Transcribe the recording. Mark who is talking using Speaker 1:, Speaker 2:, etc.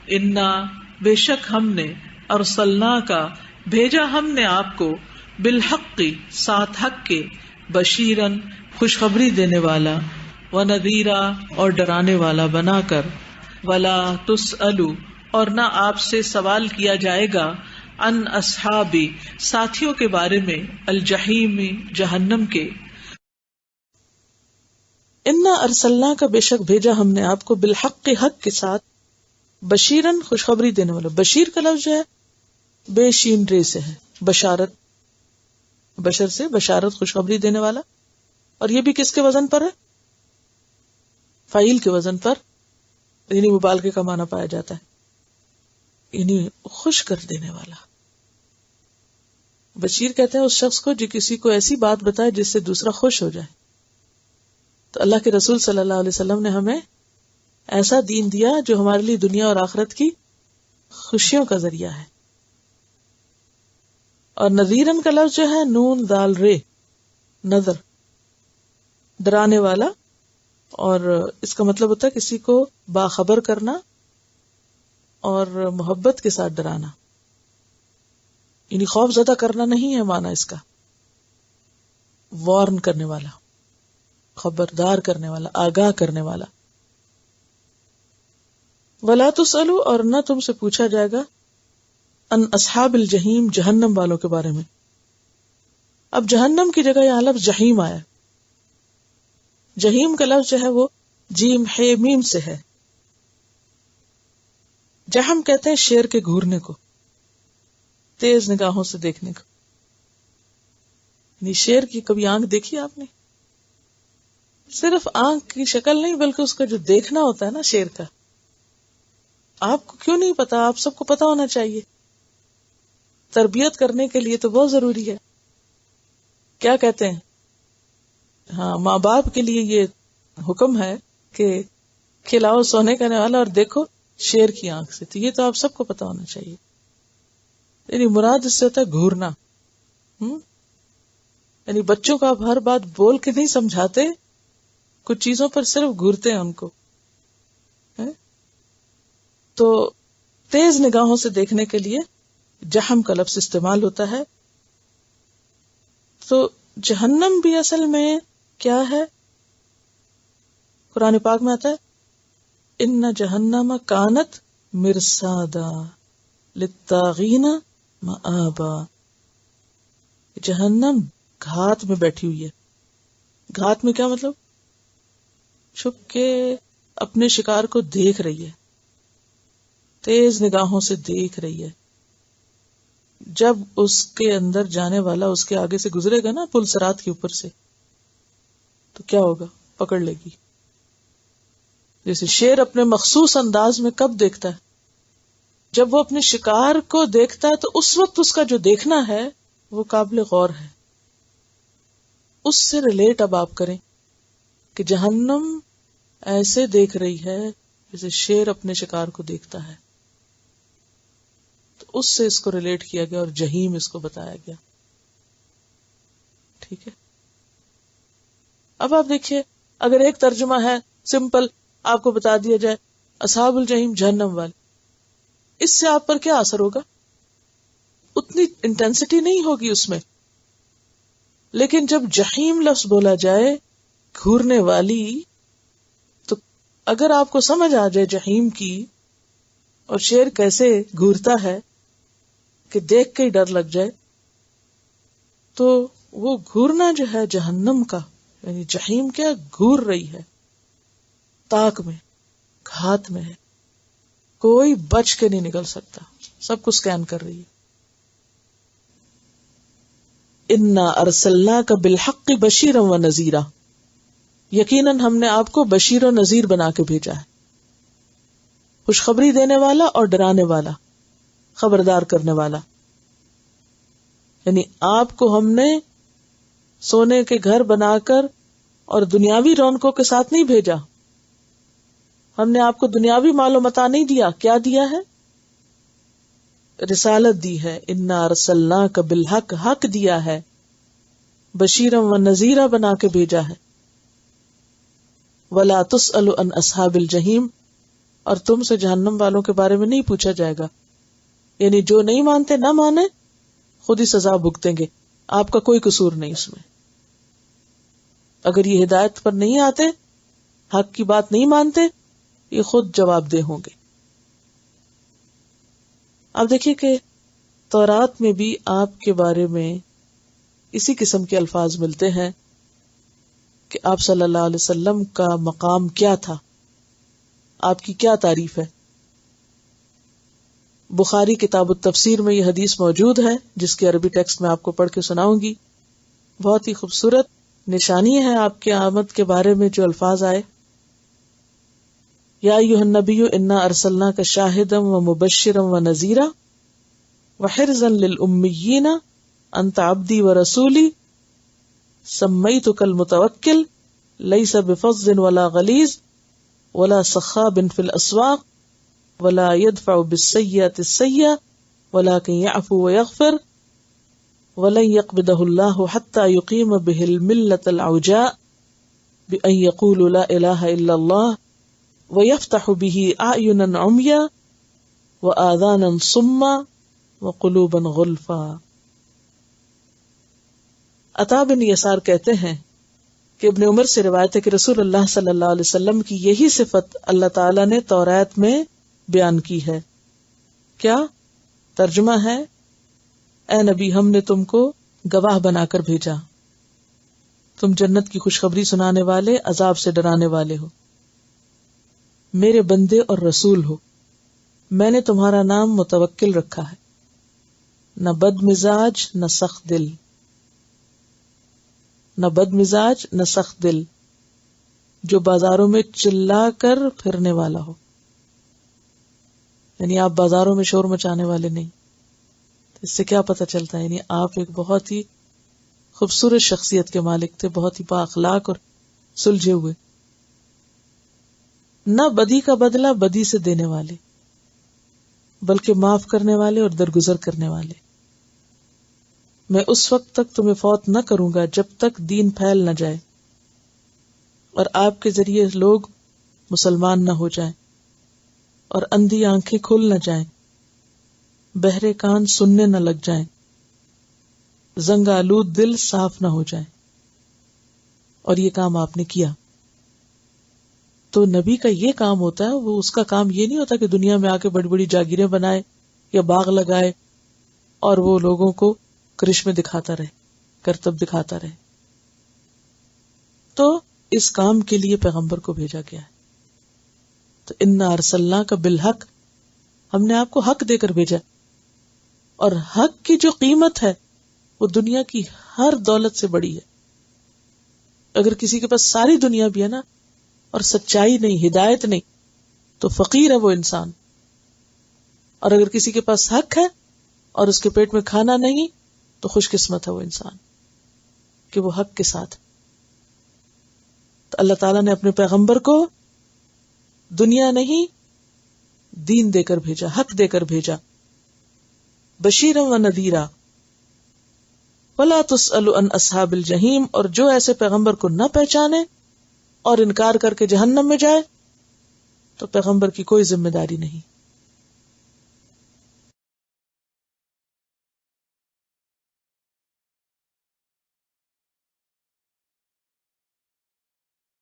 Speaker 1: انا بے شک ہم نے ارسلنا کا بھیجا ہم نے آپ کو بالحق ساتھ حق کے بشیرن خوشخبری دینے والا ونذیرا اور ڈرانے والا بنا کر ولا تسألوا اور نہ آپ سے سوال کیا جائے گا ان اصحابی ساتھیوں کے بارے میں الجحیم جہنم کے. انا ارسلنا کا بے شک بھیجا ہم نے آپ کو بالحق کے حق کے ساتھ بشیرن خوشخبری دینے والا. بشیر کا لفظ جو ہے بے شین رے سے ہے, بشارت, بشر سے بشارت خوشخبری دینے والا. اور یہ بھی کس کے وزن پر ہے؟ فاعل کے وزن پر, یعنی مبالغے کا معنی پایا جاتا ہے, یعنی خوش کر دینے والا. بشیر کہتے ہیں اس شخص کو جو کسی کو ایسی بات بتائے جس سے دوسرا خوش ہو جائے. تو اللہ کے رسول صلی اللہ علیہ وسلم نے ہمیں ایسا دین دیا جو ہمارے لیے دنیا اور آخرت کی خوشیوں کا ذریعہ ہے. اور نذیرن کا لفظ جو ہے نون دال رے, نذر, ڈرانے والا. اور اس کا مطلب ہوتا ہے کسی کو باخبر کرنا اور محبت کے ساتھ ڈرانا, یعنی خوف زدہ کرنا نہیں ہے معنی اس کا. وارن کرنے والا, خبردار کرنے والا, آگاہ کرنے والا. وَلَا تُسْأَلُوا اور نہ تم سے پوچھا جائے گا ان اصحاب الجحیم جہنم والوں کے بارے میں. اب جہنم کی جگہ یہاں لفظ جہیم آیا. جہیم کا لفظ جو ہے وہ جیم ہے میم سے ہے. جہم کہتے ہیں شیر کے گھورنے کو, تیز نگاہوں سے دیکھنے کو. یعنی شیر کی کبھی آنکھ دیکھی آپ نے؟ صرف آنکھ کی شکل نہیں بلکہ اس کا جو دیکھنا ہوتا ہے نا شیر کا, آپ کو کیوں نہیں پتا؟ آپ سب کو پتا ہونا چاہیے. تربیت کرنے کے لیے تو بہت ضروری ہے. کیا کہتے ہیں, ہاں ماں باپ کے لیے یہ حکم ہے کہ کھلاؤ سونے کرنے والا اور دیکھو شیر کی آنکھ سے. تو یہ تو آپ سب کو پتا ہونا چاہیے. یعنی مراد اس سے ہوتا ہے گھورنا. یعنی بچوں کو آپ ہر بات بول کے نہیں سمجھاتے, کچھ چیزوں پر صرف گھورتے ہیں ان کو. تو تیز نگاہوں سے دیکھنے کے لیے جہم کا لفظ استعمال ہوتا ہے. تو جہنم بھی اصل میں کیا ہے؟ قرآن پاک میں آتا ہے ان جہنم کانت مرصادا للطاغین مآبا. جہنم گھات میں بیٹھی ہوئی ہے. گھات میں کیا مطلب؟ چھپ کے اپنے شکار کو دیکھ رہی ہے, تیز نگاہوں سے دیکھ رہی ہے. جب اس کے اندر جانے والا اس کے آگے سے گزرے گا نا پل صراط کے اوپر سے, تو کیا ہوگا؟ پکڑ لے گی. جیسے شیر اپنے مخصوص انداز میں کب دیکھتا ہے؟ جب وہ اپنے شکار کو دیکھتا ہے تو اس وقت اس کا جو دیکھنا ہے وہ قابل غور ہے. اس سے ریلیٹ اب آپ کریں کہ جہنم ایسے دیکھ رہی ہے جیسے شیر اپنے شکار کو دیکھتا ہے. تو اس سے اس کو ریلیٹ کیا گیا اور جہیم اس کو بتایا گیا. ٹھیک ہے. اب آپ دیکھیے, اگر ایک ترجمہ ہے سمپل, آپ کو بتا دیا جائے اصحاب الجحیم جہنم والے, اس سے آپ پر کیا اثر ہوگا؟ اتنی انٹینسٹی نہیں ہوگی اس میں. لیکن جب جہیم لفظ بولا جائے, گھورنے والی, تو اگر آپ کو سمجھ آ جائے جہیم کی اور شیر کیسے گھورتا ہے کہ دیکھ کے ہی ڈر لگ جائے, تو وہ گھورنا جو ہے جہنم کا, یعنی جہیم کیا گھور رہی ہے, تاک میں, گھات میں ہے, کوئی بچ کے نہیں نکل سکتا, سب کو سکین کر رہی ہے. انا ارسلناک بالحق بشیرا و نذیرا, یقیناً ہم نے آپ کو بشیر و نذیر بنا کے بھیجا ہے, خوشخبری دینے والا اور ڈرانے والا, خبردار کرنے والا. یعنی آپ کو ہم نے سونے کے گھر بنا کر اور دنیاوی رونقوں کے ساتھ نہیں بھیجا. ہم نے آپ کو دنیاوی مال و متاع نہیں دیا. کیا دیا ہے؟ رسالت دی ہے. انا ارسلناک بالحق, حق دیا ہے, بشیرا و نذیرا بنا کے بھیجا ہے. ولا تسأل عن اصحاب الجحیم, اور تم سے جہنم والوں کے بارے میں نہیں پوچھا جائے گا. یعنی جو نہیں مانتے نہ مانے، خود ہی سزا بھگتیں گے، آپ کا کوئی قصور نہیں اس میں. اگر یہ ہدایت پر نہیں آتے، حق کی بات نہیں مانتے، یہ خود جواب دہ ہوں گے. اب دیکھیے کہ تورات میں بھی آپ کے بارے میں اسی قسم کے الفاظ ملتے ہیں کہ آپ صلی اللہ علیہ وسلم کا مقام کیا تھا، آپ کی کیا تعریف ہے. بخاری کتاب التفسیر میں یہ حدیث موجود ہے، جس کی عربی ٹیکسٹ میں آپ کو پڑھ کے سناؤں گی. بہت ہی خوبصورت نشانی ہے آپ کے آمد کے بارے میں جو الفاظ آئے. یا ایھا النبی انا ارسلناک شاہدا ومبشرا ونذیرا وحرزا للأمیین انت عبدی ورسولی سمیتک المتوکل لیس بفظ ولا غلیظ ولا صخاب فی الاسواق ولا يدفع بالسیئۃ السیئۃ ولکن یعفو ویغفر ولن یقبضہ اللہ حتی یقیم بہ الملۃ العوجاء بأن یقولوا لا الہ الا اللہ ویفتح بہ اعینا عمیا وآذانا صما وقلوبا غلفا. عطا بن یسار کہتے ہیں کہ ابن عمر سے روایت ہے کہ رسول اللہ صلی اللہ علیہ وسلم کی یہی صفت اللہ تعالیٰ نے تورات میں بیان کی ہے. کیا ترجمہ ہے؟ اے نبی، ہم نے تم کو گواہ بنا کر بھیجا، تم جنت کی خوشخبری سنانے والے، عذاب سے ڈرانے والے ہو، میرے بندے اور رسول ہو. میں نے تمہارا نام متوکل رکھا ہے، نہ بد مزاج نہ سخت دل، نہ بد مزاج نہ سخت دل، جو بازاروں میں چلا کر پھرنے والا ہو. یعنی آپ بازاروں میں شور مچانے والے نہیں. اس سے کیا پتہ چلتا ہے؟ یعنی آپ ایک بہت ہی خوبصورت شخصیت کے مالک تھے، بہت ہی با اخلاق اور سلجھے ہوئے. نہ بدی کا بدلہ بدی سے دینے والے، بلکہ معاف کرنے والے اور درگزر کرنے والے. میں اس وقت تک تمہیں فوت نہ کروں گا جب تک دین پھیل نہ جائے اور آپ کے ذریعے لوگ مسلمان نہ ہو جائیں اور اندھی آنکھیں کھل نہ جائیں، بہرے کان سننے نہ لگ جائیں، زنگ آلود دل صاف نہ ہو جائیں. اور یہ کام آپ نے کیا. تو نبی کا یہ کام ہوتا ہے، وہ اس کا کام یہ نہیں ہوتا کہ دنیا میں آ کے بڑی بڑی جاگیریں بنائے یا باغ لگائے اور وہ لوگوں کو کرشمے دکھاتا رہے، کرتب دکھاتا رہے. تو اس کام کے لیے پیغمبر کو بھیجا گیا ہے. تو انا ارسلناک بالحق، ہم نے آپ کو حق دے کر بھیجا. اور حق کی جو قیمت ہے وہ دنیا کی ہر دولت سے بڑی ہے. اگر کسی کے پاس ساری دنیا بھی ہے نا اور سچائی نہیں، ہدایت نہیں، تو فقیر ہے وہ انسان. اور اگر کسی کے پاس حق ہے اور اس کے پیٹ میں کھانا نہیں تو خوش قسمت ہے وہ انسان کہ وہ حق کے ساتھ. تو اللہ تعالیٰ نے اپنے پیغمبر کو دنیا نہیں دین دے کر بھیجا، حق دے کر بھیجا. بشیرا و نذیرا ولا تسأل عن اصحاب الجحیم، اور جو ایسے پیغمبر کو نہ پہچانے اور انکار کر کے جہنم میں جائے تو پیغمبر کی کوئی ذمہ داری نہیں.